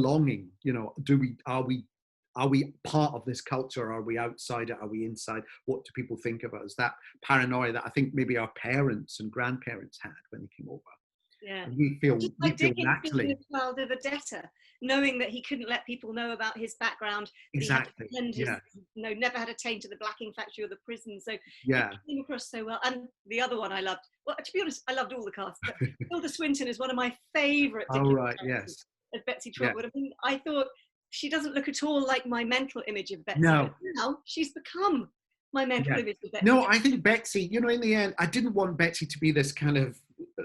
belonging. You know, are we part of this culture? Are we outside it? Are we inside? What do people think of us? That paranoia that I think maybe our parents and grandparents had when they came over. Yeah. And we feel Dickens naturally. being a child of a debtor, knowing that he couldn't let people know about his background. Exactly. He had to pretend never had a taint to the blacking factory or the prison. So it came across so well. And the other one I loved, well, to be honest, I loved all the cast, but Tilda Swinton is one of my favourite Dickens characters as Betsy Trotwood. I mean, I thought she doesn't look at all like my mental image of Betsy. No. But now she's become my mental image of Betsy. No, I think Betsy, you know, in the end, I didn't want Betsy to be this kind of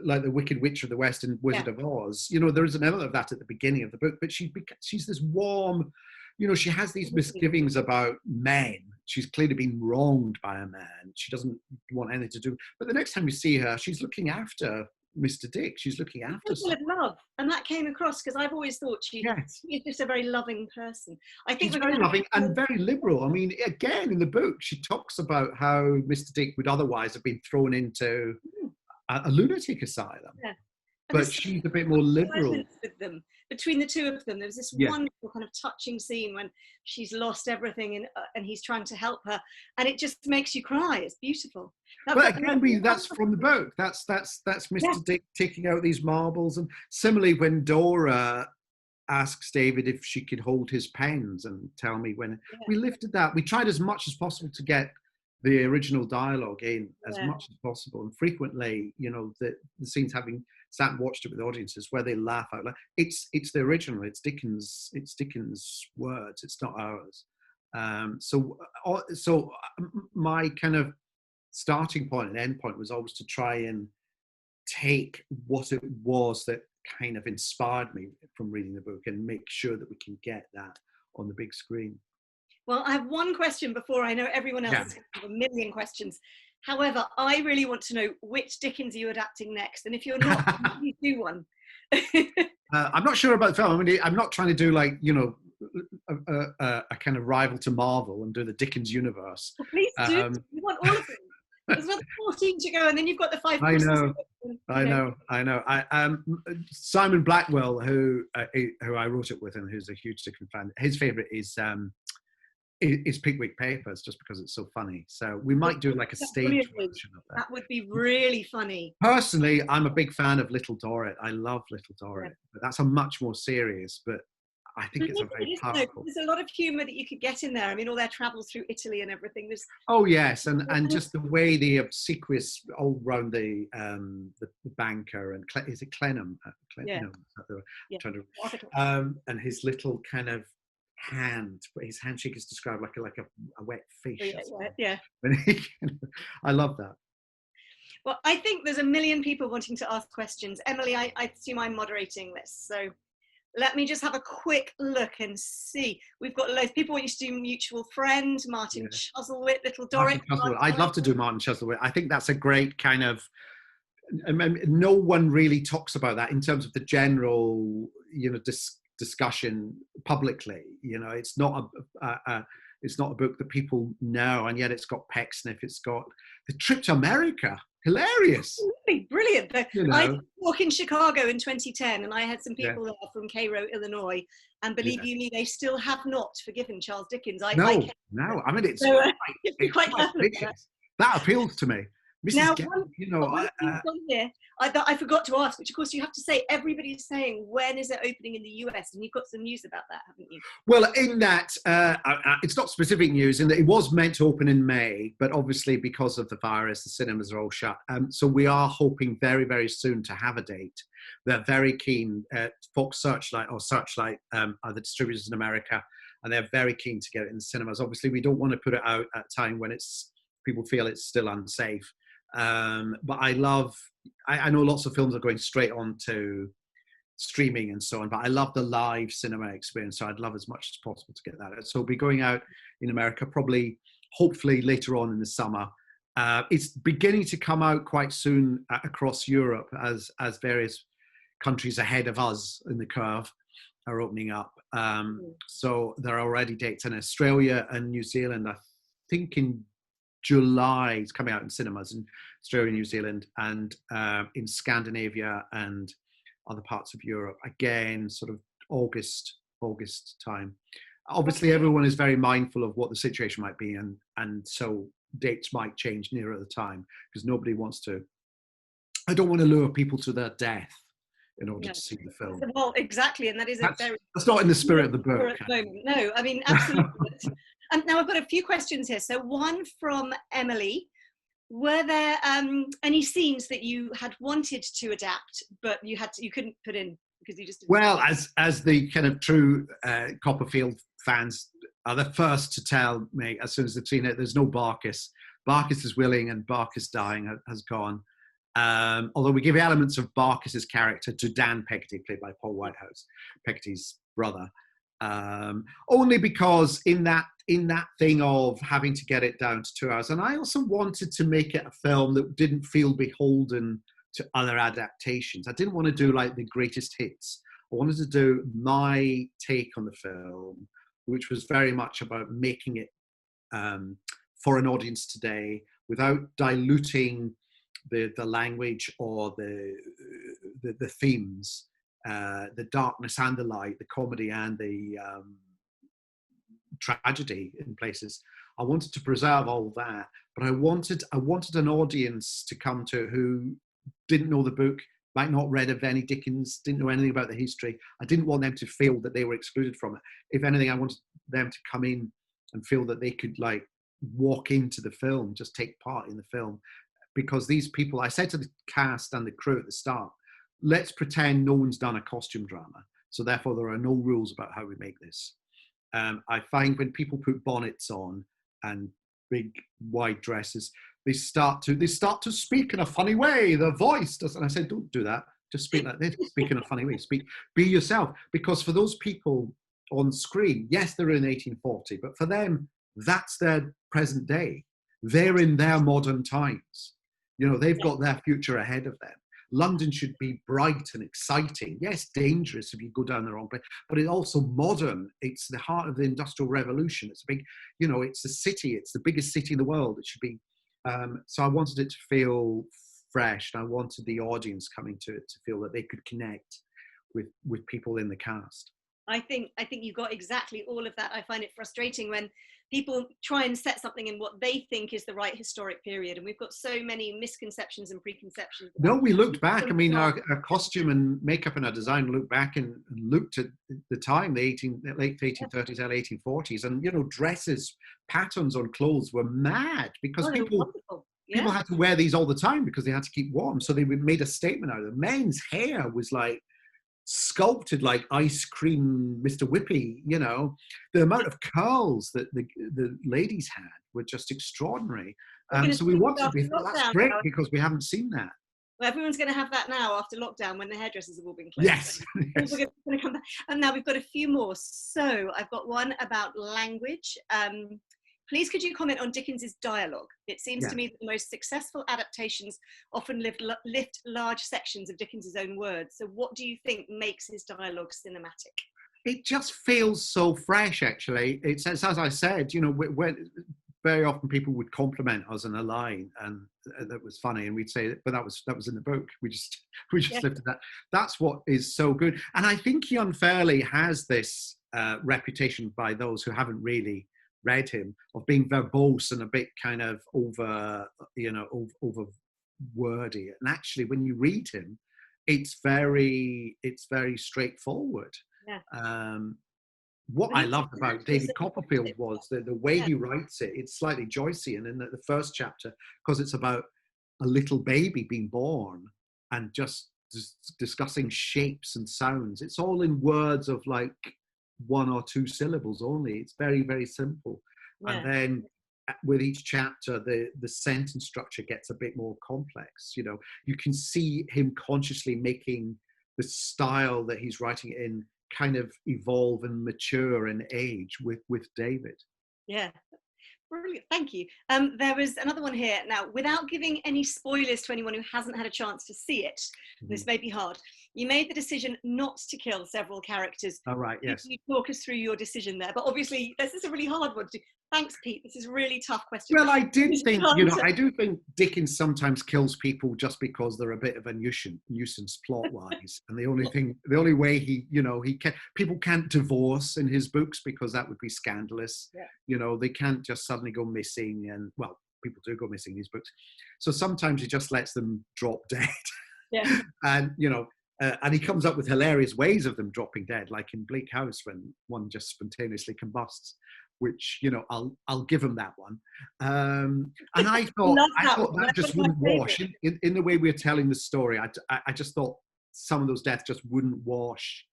like the Wicked Witch of the West and Wizard of Oz. You know, there is an element of that at the beginning of the book, but she's this warm, you know, she has these misgivings about men. She's clearly been wronged by a man. She doesn't want anything to do. But the next time we see her, she's looking after Mr. Dick. She's looking after full of love, and that came across because I've always thought she's just a very loving person. I think she's very loving and very liberal. I mean, again, in the book, she talks about how Mr. Dick would otherwise have been thrown into a lunatic asylum. Yeah. But she's a bit more liberal. With them. Between the two of them, there was this wonderful kind of touching scene when she's lost everything and he's trying to help her, and it just makes you cry. It's beautiful. But again, that's from the book. That's Mr. Dick taking out these marbles, and similarly when Dora asks David if she could hold his pens and tell me when we lifted that. We tried as much as possible to get the original dialogue in as much as possible, and frequently, you know, the scenes having sat and watched it with audiences where they laugh out loud. It's the original. It's Dickens' words. It's not ours. So my kind of starting point and end point was always to try and take what it was that kind of inspired me from reading the book and make sure that we can get that on the big screen. Well, I have one question before I know everyone else has a million questions. However, I really want to know which Dickens are you adapting next? And if you're not, you do one. I'm not sure about the film. I mean, I'm not trying to do like, you know, a kind of rival to Marvel and do the Dickens universe. Well, please do. You want all of them. There's another 14 to go, and then you've got the 5. I know. Simon Blackwell, who I wrote it with and who's a huge Dickens fan, his favourite is Pickwick Papers, just because it's so funny. So we might do like a stage version of that. That would be really funny. Personally, I'm a big fan of Little Dorrit. I love Little Dorrit, but that's a much more serious, but I think it's a very powerful. There's a lot of humour that you could get in there. I mean, all their travels through Italy and everything. Oh yes, and just the way the obsequious all round the banker and is it Clenham? And his little kind of hand, his handshake is described like a wet fish. I love that. Well, I think there's a million people wanting to ask questions. Emily, I assume I'm moderating this, so let me just have a quick look and see. We've got loads of people want you to do Mutual Friend, Martin Chuzzlewit, Little Dorrit. I'd love to do Martin Chuzzlewit. I think that's a great kind of, no one really talks about that in terms of the general, you know, discussion publicly. You know, it's not a book that people know, and yet it's got Pecksniff, it's got The Trip to America. Hilarious. Absolutely brilliant. I walked in Chicago in 2010 and I had some people there from Cairo, Illinois, and believe you me, they still have not forgiven Charles Dickens. I mean, it's quite vicious. That appeals to me. Now, I forgot to ask, which of course you have to say, everybody's saying, when is it opening in the US? And you've got some news about that, haven't you? Well, in that, it's not specific news, in that it was meant to open in May, but obviously because of the virus, the cinemas are all shut. So we are hoping very, very soon to have a date. They're very keen. Fox Searchlight are the distributors in America, and they're very keen to get it in the cinemas. Obviously, we don't want to put it out at a time when people feel it's still unsafe. But I know lots of films are going straight on to streaming and so on, but I love the live cinema experience, so I'd love as much as possible to get that. So we'll be going out in America hopefully later on in the summer. It's beginning to come out quite soon across Europe as various countries ahead of us in the curve are opening up. So there are already dates in Australia and New Zealand, I think in July. It's coming out in cinemas in Australia, New Zealand, and in Scandinavia and other parts of Europe. Again, sort of August, August time. Obviously, everyone is very mindful of what the situation might be, and so dates might change nearer the time, because nobody wants to. I don't want to lure people to their death in order to see the film. Well, exactly, and that's not in the spirit of the book. No, I mean, absolutely. And now I've got a few questions here. So one from Emily. Were there any scenes that you had wanted to adapt, but you couldn't put in because you just didn't? Well, as the kind of true Copperfield fans are the first to tell me as soon as they've seen it, there's no Barkis. Barkis is willing and Barkis dying has gone. Although we give elements of Barkis's character to Dan Peggotty, played by Paul Whitehouse, Peggotty's brother. Only because in that thing of having to get it down to 2 hours, and I also wanted to make it a film that didn't feel beholden to other adaptations. I didn't want to do like the greatest hits. I wanted to do my take on the film, which was very much about making it for an audience today without diluting the language or the themes. The darkness and the light, the comedy and the tragedy in places. I wanted to preserve all that, but I wanted an audience to come to who didn't know the book, might not read of any Dickens, didn't know anything about the history. I didn't want them to feel that they were excluded from it. If anything, I wanted them to come in and feel that they could like walk into the film, just take part in the film. Because these people, I said to the cast and the crew at the start, let's pretend no one's done a costume drama. So therefore there are no rules about how we make this. I find when people put bonnets on and big wide dresses, they start to speak in a funny way. Their voice doesn't. I said, don't do that. Just speak like this. Speak in a funny way. Be yourself. Because for those people on screen, yes, they're in 1840, but for them, that's their present day. They're in their modern times. You know, they've got their future ahead of them. London should be bright and exciting. Yes, dangerous if you go down the wrong place, but it's also modern. It's the heart of the Industrial Revolution. It's a big, you know, it's a city. It's the biggest city in the world. It should be. So I wanted it to feel fresh. And I wanted the audience coming to it to feel that they could connect with people in the cast. I think you got exactly all of that. I find it frustrating when people try and set something in what they think is the right historic period, and we've got so many misconceptions and preconceptions. No, we looked back. I mean, our costume and makeup and our design looked back and looked at the time, the late 1830s, early 1840s, and you know, dresses, patterns on clothes were mad because people had to wear these all the time because they had to keep warm. So they made a statement out of it. Men's hair was like sculpted like ice cream Mr. Whippy, you know. The amount of curls that the ladies had were just extraordinary. So we wanted to be, that's great because we haven't seen that. Well, everyone's going to have that now after lockdown when the hairdressers have all been closed. Yes. Yes. We're going to come back. And now we've got a few more. So I've got one about language. Please could you comment on Dickens's dialogue? It seems to me that the most successful adaptations often lift large sections of Dickens's own words. So what do you think makes his dialogue cinematic? It just feels so fresh, actually. It's as I said, you know, very often people would compliment us on a line, and that was funny, and we'd say, but that was in the book. We just lifted that. That's what is so good. And I think he unfairly has this reputation by those who haven't really read him of being verbose and a bit kind of over wordy. And actually, when you read him, it's very straightforward. Yeah. What I loved about David Copperfield was the way he writes it. It's slightly Joycean in the first chapter because it's about a little baby being born and just discussing shapes and sounds. It's all in words of like 1 or 2 syllables only. It's very, very simple. Yeah. And then with each chapter, the sentence structure gets a bit more complex. You know, you can see him consciously making the style that he's writing in kind of evolve and mature and age with David. Yeah. Brilliant, thank you. There was another one here. Now, without giving any spoilers to anyone who hasn't had a chance to see it, this may be hard. You made the decision not to kill several characters. Oh, right, yes. Can you talk us through your decision there? But obviously, this is a really hard one to do. Thanks, Pete. This is a really tough question. Well, I do think Dickens sometimes kills people just because they're a bit of a nuisance plot-wise. And the only way people can't divorce in his books because that would be scandalous. Yeah. They can't just suddenly go missing, and well, people do go missing in these books. So sometimes he just lets them drop dead. Yeah. And and he comes up with hilarious ways of them dropping dead, like in Bleak House when one just spontaneously combusts, which I'll give him that one. And I thought that just wouldn't wash in the way we're telling the story. I just thought some of those deaths just wouldn't wash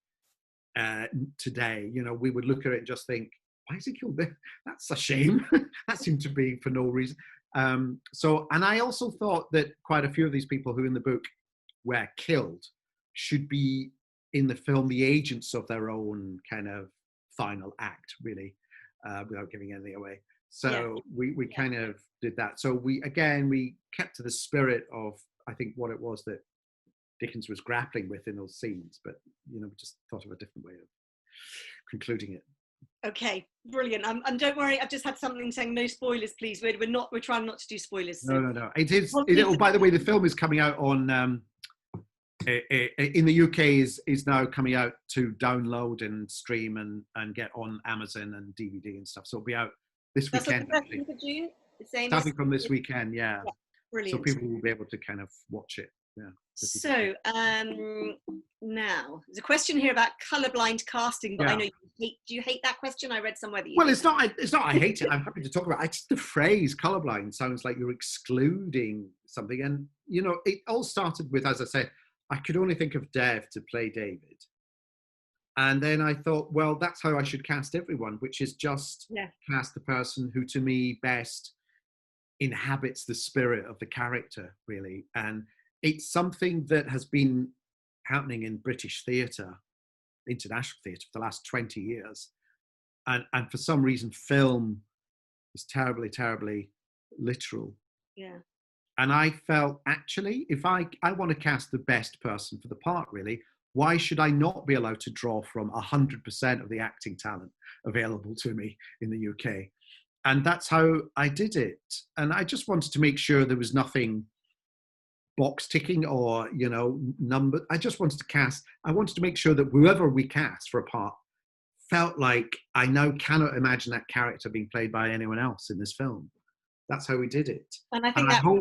today. We would look at it and just think, why is he killed there? That's a shame. That seemed to be for no reason. And I also thought that quite a few of these people who in the book were killed should be in the film the agents of their own kind of final act, really, without giving anything away. So we kind of did that. So we kept to the spirit of, I think, what it was that Dickens was grappling with in those scenes, but we just thought of a different way of concluding it. Okay, brilliant. And don't worry, I've just had something saying no spoilers, please. We're trying not to do spoilers. So. No. It is. Oh, by the way, the film is coming out on. In the UK is now coming out to download and stream and get on Amazon and DVD and stuff. So it'll be out this weekend. Starting from this weekend, yeah. Brilliant. So people will be able to kind of watch it. Yeah. So now there's a question here about colourblind casting, but I know do you hate that question? I read somewhere that you. Well, it's not. I hate it. I'm happy to talk about it. Just the phrase colourblind sounds like you're excluding something, and it all started with, as I said, I could only think of Dev to play David. And then I thought, well, that's how I should cast everyone, which is just cast the person who, to me, best inhabits the spirit of the character, really. And it's something that has been happening in British theatre, international theatre, for the last 20 years. And for some reason, film is terribly, terribly literal. Yeah. And I felt, actually, if I want to cast the best person for the part, really, why should I not be allowed to draw from 100% of the acting talent available to me in the UK? And that's how I did it. And I just wanted to make sure there was nothing box ticking or, number. I just wanted to make sure that whoever we cast for a part felt like I now cannot imagine that character being played by anyone else in this film. That's how we did it. And I think